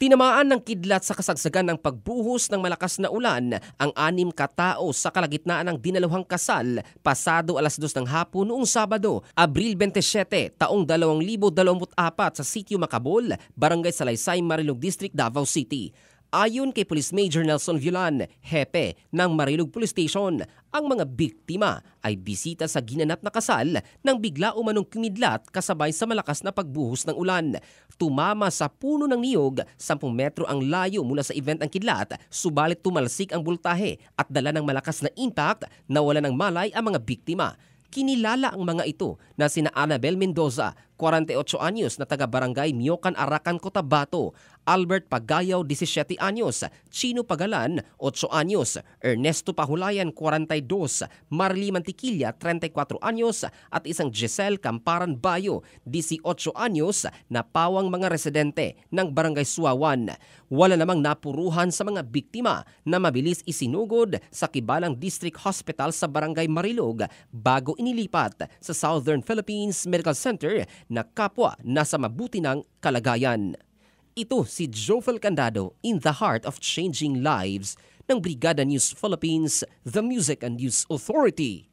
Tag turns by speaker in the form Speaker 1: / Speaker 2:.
Speaker 1: Tinamaan ng kidlat sa kasagsagan ng pagbuhos ng malakas na ulan ang 6 katao sa kalagitnaan ng dinaluhang kasal pasado 2:00 ng hapon noong Sabado, Abril 27, taong 2024 sa Sitio Macabol, Barangay Salaysay, Marilog District, Davao City. Ayon kay Police Major Nelson Violan, hepe ng Marilog Police Station, ang mga biktima ay bisita sa ginanap na kasal nang bigla umanong kumidlat kasabay sa malakas na pagbuhos ng ulan. Tumama sa puno ng niyog, 10 metro ang layo mula sa event ang kidlat, subalit tumalsik ang bultahe at dala ng malakas na impact na wala ng malay ang mga biktima. Kinilala ang mga ito na sina Annabel Mendoza, 48 anyos na taga-barangay Miocan, Arakan, Cotabato, Albert Pagayaw, 17 anyos, Chino Pagalan, 8 anyos, Ernesto Pahulayan, 42, Marly Mantiquilla, 34 anyos at isang Giselle Camparan Bayo, 18 anyos na pawang mga residente ng Barangay Suawan. Wala namang napuruhan sa mga biktima na mabilis isinugod sa Kibalang District Hospital sa Barangay Marilog bago inilipat sa Southern Philippines Medical Center na kapwa nasa mabuti ng kalagayan. Ito si Jofel Candado in the heart of changing lives ng Brigada News Philippines, the Music and News Authority.